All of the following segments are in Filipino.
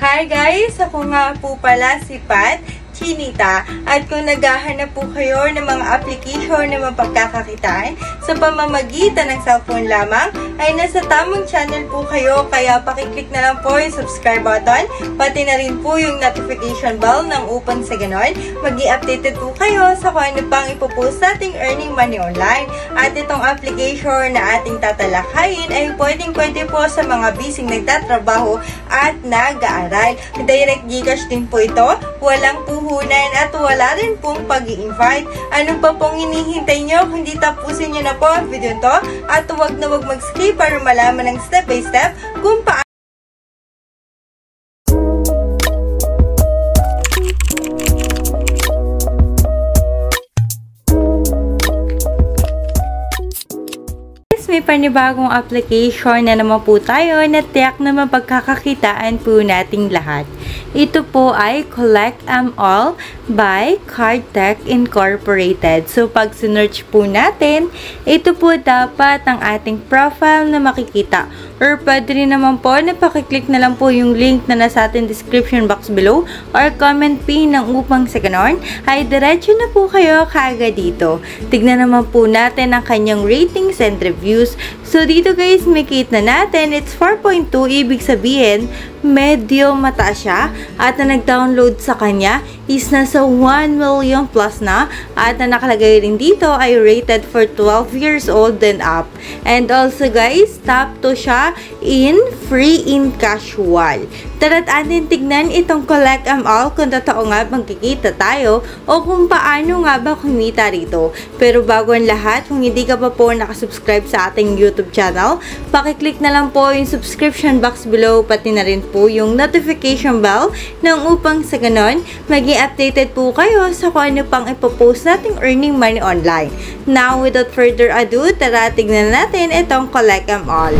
Hi guys! Ako nga po pala si Pat Chinita, at kung naghahanap po kayo ng mga application na mapagkakakitaan sa pamamagitan ng cellphone lamang, ay nasa tamang channel po kayo, kaya pakiclick na lang po yung subscribe button, pati na rin po yung notification bell nang upang sa ganon, mag-i-updated po kayo sa kung ano pang ipopost nating earning money online. At itong application na ating tatalakayin ay pwedeng-pwede po sa mga bising nagtatrabaho at nag-aaral. Direct Gcash din po ito, walang puhunan at wala rin pong pag-i-invite. Ano pa pong hinihintay nyo? Kundi tapusin nyo na po ang video to at huwag na huwag mag-skip para malaman ng step by step kung paano may panibagong application na naman po tayo na tiyak na mapagkakakitaan po nating lahat. Ito po ay Collect All by Cardtech Incorporated. So, pag sinearch po natin, ito po dapat ang ating profile na makikita. Or pwede rin naman po na pakiclick na lang po yung link na nasa ating description box below or comment pin ng upang sa ganon ay diretso na po kayo kaagad dito. Tignan naman po natin ang kanyang ratings and reviews. So, dito guys, makita natin it's 4.2, ibig sabihin medyo mataas siya, at na nag-download sa kanya is nasa 1 million plus na, at na nakalagay rin dito ay rated for 12 years old and up. And also guys, top 2 siya in free in casual. Tara't atin tignan itong Collect All kung totoo nga bang kikita tayo o kung paano nga ba kumita rito. Pero bago ang lahat, kung hindi ka pa po nakasubscribe sa ating YouTube channel, pakiclick na lang po yung subscription box below, pati na rin po yung notification bell nang upang sa ganon, maging updated po kayo sa kung ano pang ipopost nating earning money online. Now, without further ado, tara tignan natin itong Collect All.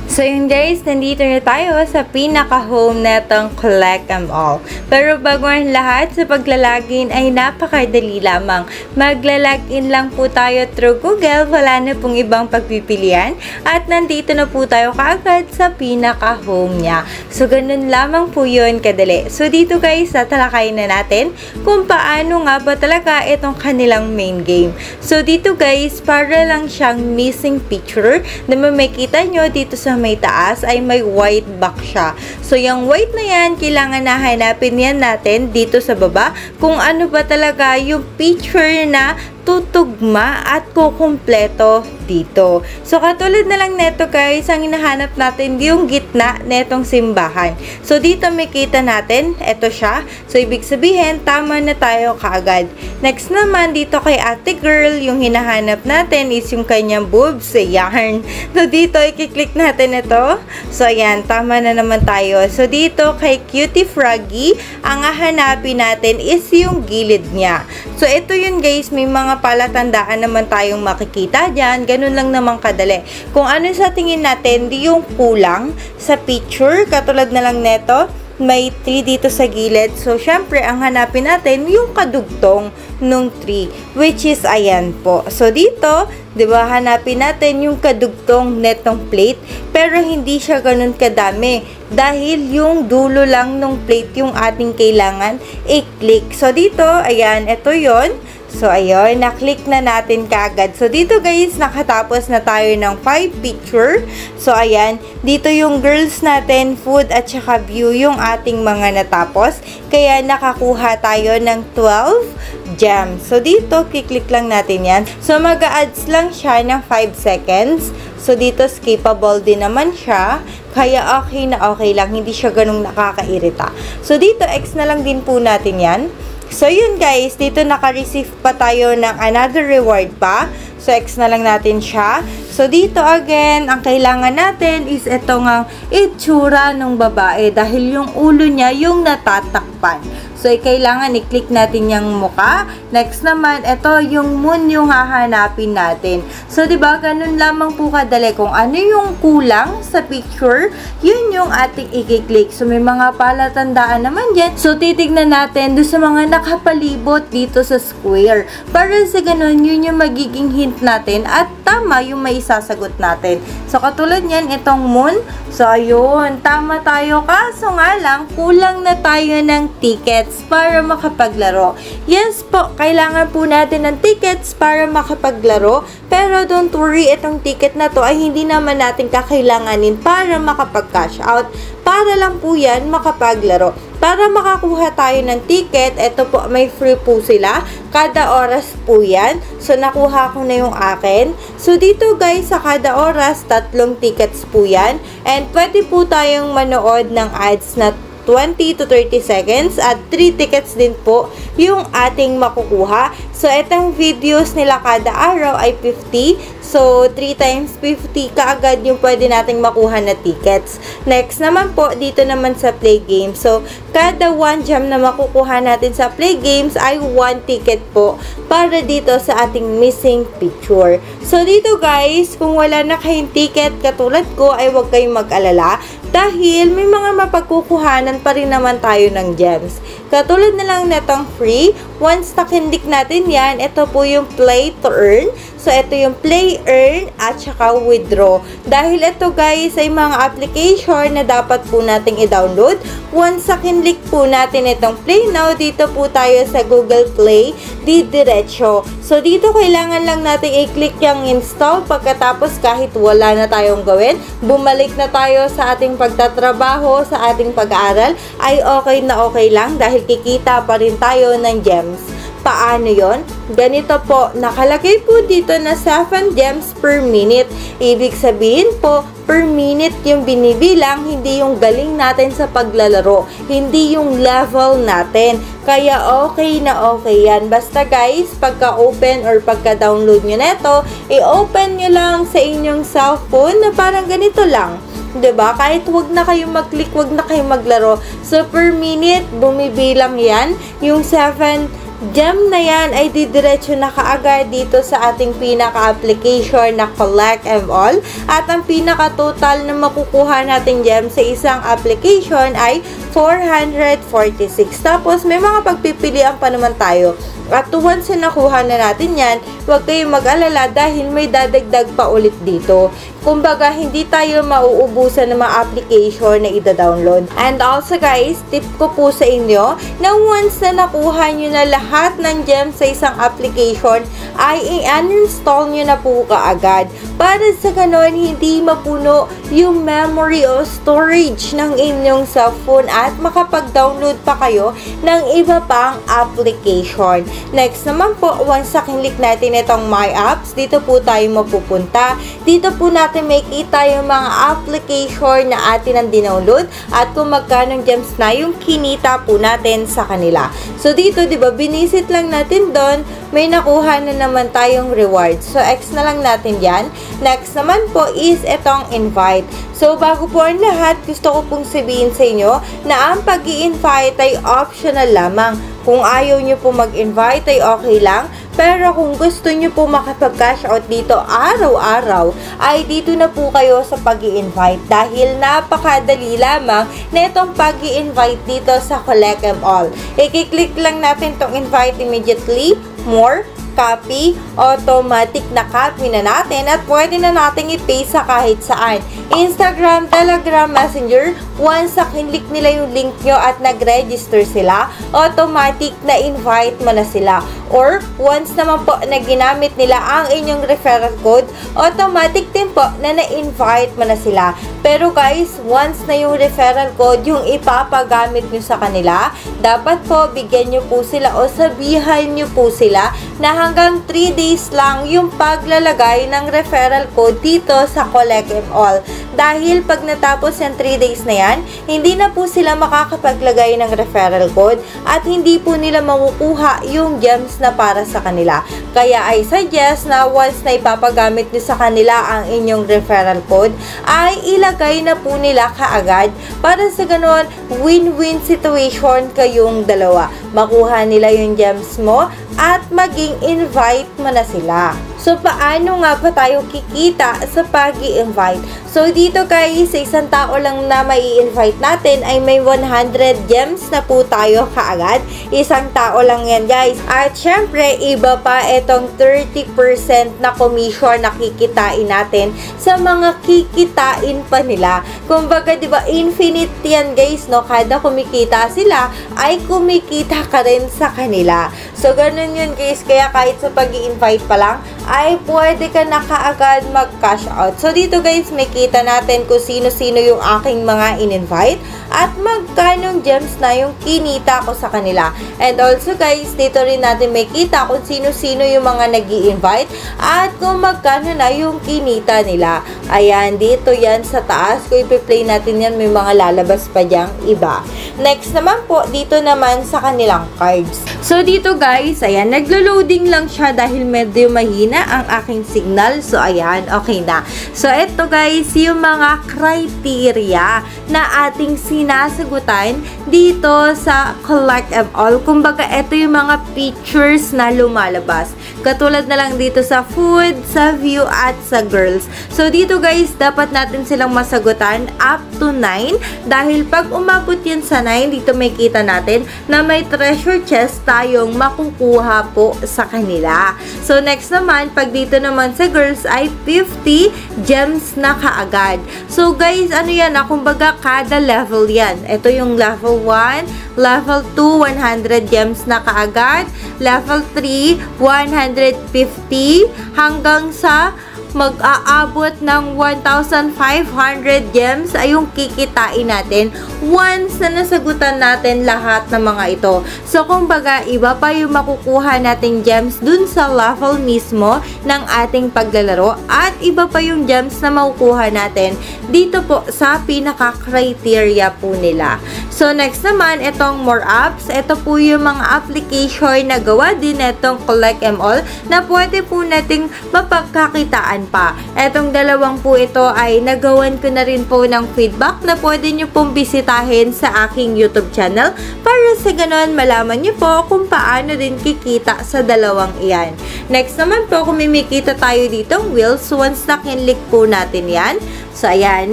So yun guys, nandito na tayo sa pinaka-home netong Collect All. Pero bago ang lahat, sa paglalagin ay napakadali lamang. Maglalagin lang po tayo through Google, wala na pong ibang pagpipilian. At nandito na po tayo kaagad sa pinaka-home niya. So ganun lamang po yun kadali. So dito guys, tatalakayin na natin kung paano nga ba talaga itong kanilang main game. So dito guys, para lang siyang missing picture na makikita nyo dito sa may taas ay may white back siya. So, yung white na yan, kailangan na hanapin yan natin dito sa baba kung ano ba talaga yung picture na tutugma at kukumpleto dito. So, katulad na lang neto guys, ang hinahanap natin yung gitna netong simbahan. So, dito makita natin, eto siya. So, ibig sabihin, tama na tayo kaagad. Next naman, dito kay ate girl, yung hinahanap natin is yung kanyang boobs. Ayan. So, dito, i-click natin ito. So, ayan, tama na naman tayo. So, dito kay cutie froggy, ang hahanapin natin is yung gilid niya. So, ito yun guys, may mga palatandaan naman tayong makikita dyan. Ganun lang naman kadali. Kung ano sa tingin natin, di yung kulang sa picture, katulad na lang neto, may 3 dito sa gilid. So, syempre, ang hanapin natin yung kadugtong nung 3, which is ayan po. So, dito, diba, hanapin natin yung kadugtong netong plate, pero hindi siya ganun kadami. Dahil yung dulo lang nung plate yung ating kailangan i-click. So, dito, ayan, ito yon. So, ayun, na-click na natin kaagad. So, dito guys, nakatapos na tayo ng 5 picture. So, ayan, dito yung girls natin, food at saka view yung ating mga natapos. Kaya, nakakuha tayo ng 12 gems. So, dito, kiklik lang natin yan. So, mag-a-adds lang siya ng 5 seconds. So, dito, skippable din naman siya. Kaya, okay na okay lang. Hindi siya ganung nakakairita. So, dito, X na lang din po natin yan. So, yun guys, dito naka-receive pa tayo ng another reward pa. So, X na lang natin siya. So, dito again, ang kailangan natin is ito nga itsura ng babae dahil yung ulo niya yung natatakpan. So, kailangan i-click natin yung muka. Next naman, ito yung moon yung hahanapin natin. So, diba, ganun lamang po kadali. Kung ano yung kulang sa picture, yun yung ating i-click. So, may mga palatandaan naman dyan. So, titignan natin doon sa mga nakapalibot dito sa square. Para sa ganun, yun yung magiging hint natin at tama yung may isasagot natin. So, katulad niyan, itong moon. So, ayun, tama tayo. Kaso nga lang, kulang na tayo ng tickets para makapaglaro. Yes po, kailangan po natin ng tickets para makapaglaro. Pero don't worry, itong ticket na to ay hindi naman natin kakailanganin para makapag-cash out. Para lang po yan makapaglaro. Para makakuha tayo ng ticket, ito po, may free po sila. Kada oras po yan. So, nakuha ko na yung akin. So, dito guys, sa kada oras, 3 tickets po yan. And pwede po tayong manood ng ads na 20 to 30 seconds at 3 tickets din po yung ating makukuha. So, itong videos nila kada araw ay 50. So, 3 times 50 kaagad yung pwede nating makuha na tickets. Next naman po, dito naman sa play games. So, kada 1 gem na makukuha natin sa play games ay 1 ticket po para dito sa ating missing picture. So, dito guys, kung wala na kayong ticket katulad ko, ay huwag kayong mag-alala dahil may mga mapagkukuhanan pa rin naman tayo ng gems. Katulad na lang netong free, once nakindik natin yan, ito po yung play to earn. So, ito yung play, earn, at saka withdraw. Dahil ito guys ay mga application na dapat po nating i-download. Once nakinlik po natin itong play now, dito po tayo sa Google Play, diretso. So, dito kailangan lang natin i-click yung install. Pagkatapos kahit wala na tayong gawin, bumalik na tayo sa ating pagtatrabaho, sa ating pag-aaral, ay okay na okay lang dahil kikita pa rin tayo ng gems. Paano yon? Ganito po, nakalagay po dito na 7 gems per minute. Ibig sabihin po, per minute yung binibilang, hindi yung galing natin sa paglalaro, hindi yung level natin. Kaya okay na okay yan. Basta guys, pagka-open or pagka-download nyo neto, i-open nyo lang sa inyong cellphone na parang ganito lang. 'Di ba? Kahit wag na kayong mag-click, wag na kayong maglaro. So, per minute, bumibilang yan. Yung 7 gem na yan ay didiretso na kaagad dito sa ating pinaka-application na Collect and All. At ang pinaka-total na makukuha natin gem sa isang application ay 446. Tapos, may mga pagpipilian pa naman tayo. At once na nakuha na natin yan, huwag kayong mag-alala dahil may dadagdag pa ulit dito. Kumbaga, hindi tayo mauubusan ng mga application na ida-download. And also guys, tip ko po sa inyo na once na nakuha nyo na lahat ng gems sa isang application, ay i-uninstall nyo na po kaagad. Para sa ganon, hindi mapuno yung memory o storage ng inyong cellphone at makapag-download pa kayo ng iba pang application. Next naman po, once nakinlik natin itong My Apps, dito po tayo mapupunta. Dito po natin makita yung mga application na atin ang dinownload at kung magkano gems na yung kinita po natin sa kanila. So dito, di ba, binisit lang natin doon, may nakuha na naman tayong reward. So, X na lang natin yan. Next naman po is itong invite. So, bago po ang lahat, gusto ko pong sabihin sa inyo na ang pag-i-invite ay optional lamang. Kung ayaw nyo po mag-invite ay okay lang. Pero kung gusto nyo po makapag-cash out dito araw-araw, ay dito na po kayo sa pag-i-invite. Dahil napakadali lamang na itong pag-i-invite dito sa Collect and All. I-click lang natin itong invite immediately, more, copy, automatic na copy na natin at pwede na natin i-paste sa kahit saan. Instagram, Telegram, Messenger, once sa kinlik nila yung link nyo at nag-register sila, automatic na invite mo na sila. Or, once naman po na ginamit nila ang inyong referral code, automatic din po na na-invite mo na sila. Pero guys, once na yung referral code yung ipapagamit nyo sa kanila, dapat po bigyan nyo po sila o sabihan nyo po sila na hanggang 3 days lang yung paglalagay ng referral code dito sa Collect and All. Dahil pag natapos yung 3 days na yan, hindi na po sila makakapaglagay ng referral code at hindi po nila makukuha yung gems na para sa kanila. Kaya I suggest na once na ipapagamit nyo sa kanila ang inyong referral code, ay ilagay na po nila kaagad para sa ganon win-win situation kayong dalawa. Makuha nila yung gems mo at maging invite mo na sila. So, paano nga ba tayo kikita sa pag-i-invite? So, dito guys, sa isang tao lang na mai-invite natin ay may 100 gems na po tayo kaagad. Isang tao lang yan guys. At syempre, iba pa itong 30% na commission na kikitain natin sa mga kikitain pa nila. Kumbaga, di ba, infinite yan guys, no? Kada kumikita sila, ay kumikita ka rin sa kanila. So, ganun yun guys. Kaya kahit sa pag-i-invite pa lang, ay pwede ka na kaagad mag-cash out. So, dito guys, may kita natin kung sino-sino yung aking mga in-invite at magkanong gems na yung kinita ko sa kanila. And also guys, dito rin natin may kita kung sino-sino yung mga nag-i-invite at kung magkano na yung kinita nila. Ayan, dito yan sa taas. Kung ipi-play natin yan, may mga lalabas pa dyang iba. Next naman po, dito naman sa kanilang cards. So, dito guys, ayan, naglo-loading lang siya dahil medyo mahina ang aking signal. So, ayan, okay na. So, eto guys, yung mga criteria na ating sinasagutan dito sa Collect Em All. Kumbaga, eto yung mga pictures na lumalabas. Katulad na lang dito sa food, sa view, at sa girls. So, dito guys, dapat natin silang masagutan up to 9. Dahil pag umabot yan sa 9, dito may kita natin na may treasure chest tayong makukuha po sa kanila. So, next naman, pag dito naman sa girls ay 50 gems na kaagad. So, guys, ano yan? Kumbaga, kada level yan. Ito yung level 1, level 2, 100 gems na kaagad. Level 3, 150 hanggang sa mag-aabot ng 1,500 gems ay yung kikitain natin once na nasagutan natin lahat ng mga ito. So, kumbaga, iba pa yung makukuha nating gems dun sa level mismo ng ating paglalaro at iba pa yung gems na makukuha natin dito po sa pinaka-criteria po nila. So, next naman, itong more apps. Ito po yung mga application na gawa din itong Collect Em All na pwede po nating mapagkakitaan pa. Etong dalawang po ito ay nagawan ko na rin po ng feedback na pwede nyo pong bisitahin sa aking YouTube channel para sa ganon malaman nyo po kung paano din kikita sa dalawang iyan. Next naman po, kung mimikita tayo ditong wheels, once na kinlik po natin yan. So, ayan,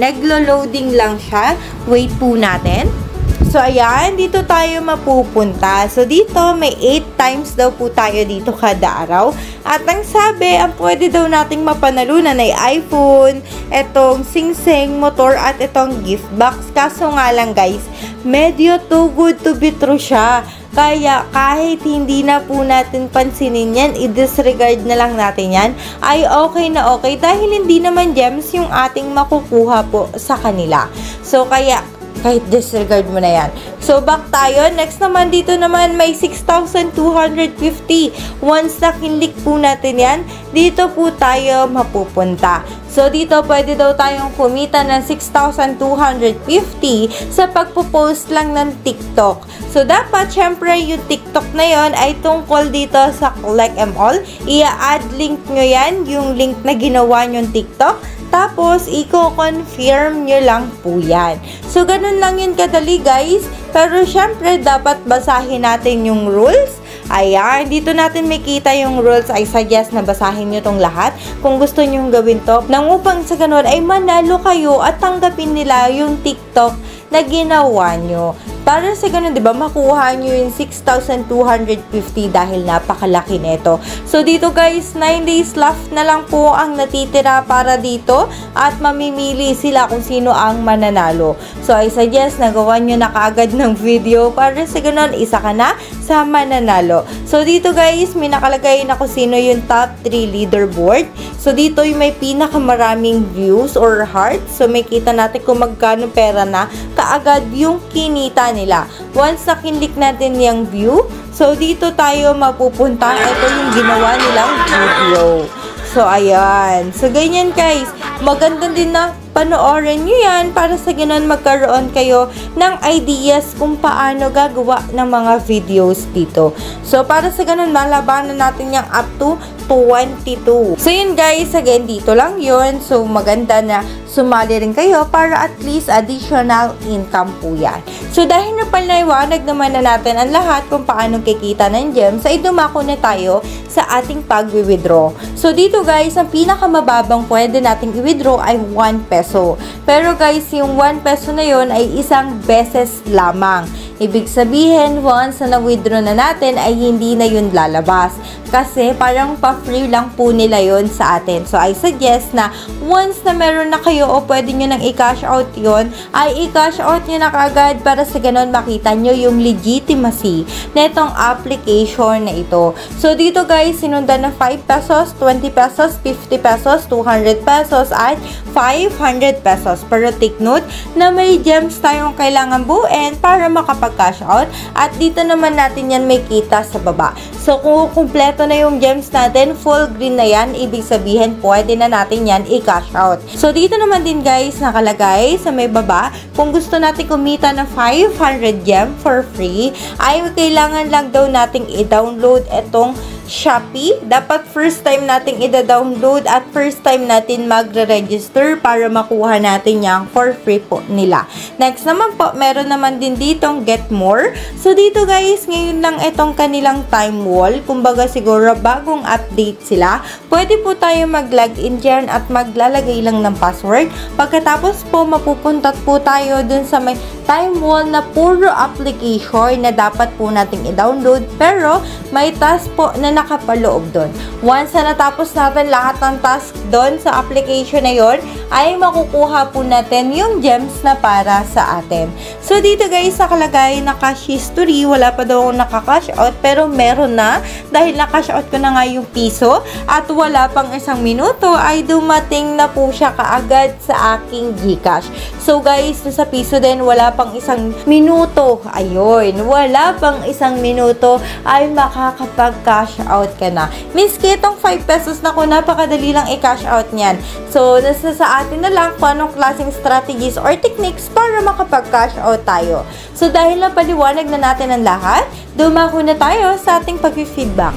naglo-loading lang siya. Wait po natin. So, ayan, dito tayo mapupunta. So, dito, may 8 times daw po tayo dito kada araw. At ang sabi, ang pwede daw nating mapanalunan ay iPhone, etong sing-sing, motor, at itong gift box. Kaso nga lang, guys, medyo too good to be true siya. Kaya, kahit hindi na po natin pansinin yan, i-disregard na lang natin yan, ay okay na okay. Dahil hindi naman gems yung ating makukuha po sa kanila. So, kaya, kahit disregard mo na yan. So, back tayo. Next naman, dito naman may 6,250. Once na kinlik po natin yan, dito po tayo mapupunta. So, dito pwede daw tayong kumita ng 6,250 sa pagpo-post lang ng TikTok. So, dapat, syempre, yung TikTok na yon ay tungkol dito sa Collect Em All. I-add link nyo yan, yung link na ginawa nyong TikTok. Tapos, i-confirm nyo lang po yan. So, ganun lang yun kadali, guys. Pero, syempre, dapat basahin natin yung rules. Ayan, dito natin makita yung rules. I suggest na basahin nyo tong lahat kung gusto nyo gawin to. Nang upang sa ganun ay manalo kayo at tanggapin nila yung TikTok na ginawa nyo. Para sa ganun, di ba, makuha nyo yung 6,250 dahil napakalaki nito. So, dito guys, 9 days left na lang po ang natitira para dito at mamimili sila kung sino ang mananalo. So, I suggest na gawan nyo na kaagad ng video para sa ganun, isa ka na sa mananalo. So, dito guys, may nakalagay na kung sino yung top 3 leaderboard. So, dito yung may pinakamaraming views or hearts. So, may kita natin kung magkano pera na kaagad yung kinita nila. Once na kinlik natin yung view, so dito tayo mapupunta. Ito yung ginawa nilang video. So, ayan. So, ganyan guys. Maganda din na panoorin nyo yan para sa ganun magkaroon kayo ng ideas kung paano gagawa ng mga videos dito. So, para sa ganun, malabanan natin yung up to 22. So, yun guys, again, dito lang yun. So, maganda na sumali rin kayo para at least additional income po yan. So dahil napaliwanag naman na natin ang lahat kung paano kikita ng gems, ay dumako na tayo sa ating pag-withdraw. So dito guys, ang pinakamababang pwede nating i-withdraw ay 1 peso. Pero guys, yung 1 peso na yon ay isang beses lamang. Ibig sabihin, once na na-withdraw na natin ay hindi na yun lalabas. Kasi parang pa-free lang po nila yun sa atin. So I suggest na once na meron na kayo o pwede nyo nang i-cash out yun, ay i-cash out nyo na kaagad para sa ganun makita nyo yung legitimacy na itong application na ito. So dito guys, sinundan na 5 pesos, 20 pesos, 50 pesos, 200 pesos, at 500 pesos. Pero take note na may gems tayong kailangan buuin para makapag-cash out. At dito naman natin yan may kita sa baba. So kung kumpleto na yung gems natin, full green na yan, ibig sabihin pwede na natin yan i-cash out. So dito naman din guys, nakalagay sa may baba, kung gusto natin kumita ng 500 gem for free, ay kailangan lang daw nating i-download itong Shopee. Dapat first time nating i-download at first time natin magre-register para makuha natin yang for free po nila. Next naman po, meron naman din ditong Get More. So dito guys, ngayon lang itong kanilang time wall. Kumbaga siguro bagong update sila. Pwede po tayo mag-login dyan at maglalagay lang ng password. Pagkatapos po, mapupunta po tayo dun sa may time wall na puro application na dapat po nating i-download. Pero may task po na nakapaloob doon. Once na natapos natin lahat ng task doon sa application na yon, ay makukuha po natin yung gems na para sa atin. So dito guys, nakalagay na cash history. Wala pa daw akong naka-cash out, pero meron na dahil na-cash out ko na nga yung piso at wala pang 1 minuto ay dumating na po siya kaagad sa aking GCash. So guys, sa piso din wala pang 1 minuto. Ayun, wala pang 1 minuto ay makakapag-cash out ka na. Miski itong 5 pesos na ko, napakadali lang i-cash out niyan. So, nasa sa atin na lang kung anong klaseng strategies or techniques para makapag-cash out tayo. So, dahil napaliwanag na natin ang lahat, dumako na tayo sa ating pag-feedback.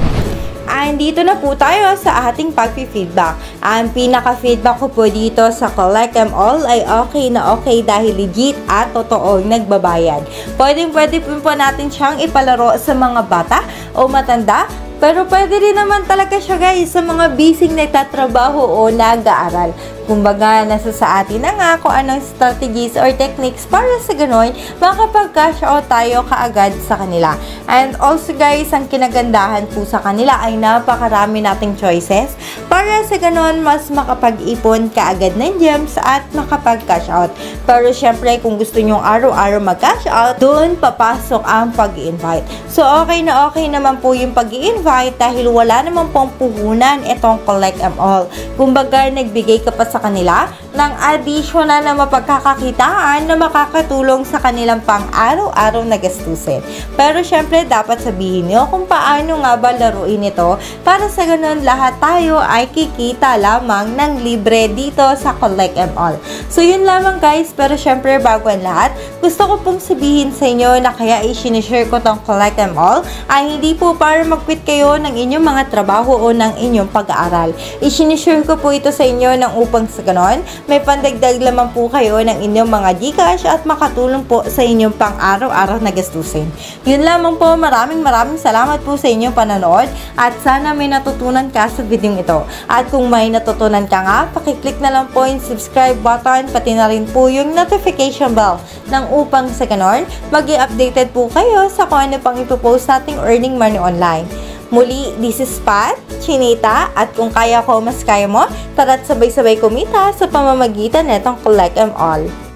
And dito na po tayo sa ating pag-feedback. Ang pinaka-feedback ko po dito sa Collect Them All ay okay na okay dahil legit at totoo nagbabayad. Pwede po natin siyang ipalaro sa mga bata o matanda. Pero pwede rin naman talaga siya guys sa mga busy nagtatrabaho o nag-aaral. Kumbaga, nasa sa atin na nga kung anong strategies or techniques para sa gano'n, makapag-cash out tayo kaagad sa kanila. And also guys, ang kinagandahan po sa kanila ay napakarami nating choices para sa gano'n, mas makapag-ipon kaagad ng gems at makapag-cash out. Pero syempre, kung gusto nyong araw-araw mag-cash out, doon papasok ang pag-i-invite. So, okay naman po yung pag-i-invite dahil wala naman pong puhunan itong Collect Them All. Kumbaga, nagbigay ka pa sa kanila ng additional na mapagkakakitaan na makakatulong sa kanilang pang-araw-araw na gastusin. Pero syempre, dapat sabihin nyo kung paano nga ba laruin ito para sa ganun lahat tayo ay kikita lamang ng libre dito sa Collect Them All. So, yun lamang guys. Pero syempre, bago ang lahat, gusto ko pong sabihin sa inyo na kaya i-sinishare ko tong Collect Them All ay hindi po para mag-quit kayo ng inyong mga trabaho o ng inyong pag-aaral. I-sinishare ko po ito sa inyo ng upang sa ganon, may pandagdag lamang po kayo ng inyong mga GCash at makatulong po sa inyong pang-araw-araw na gastusin. Yun lamang po, maraming salamat po sa inyong panonood at sana may natutunan ka sa video ito. At kung may natutunan ka nga, pakiclick na lang po yung subscribe button, pati na rin po yung notification bell ng upang sa ganon, mag-i-updated po kayo sa kung ano pang ipopost nating earning money online. Muli, this is Pat, Chinita, at kung kaya ko, mas kaya mo, tara't sabay-sabay kumita sa pamamagitan nitong Collect Them All.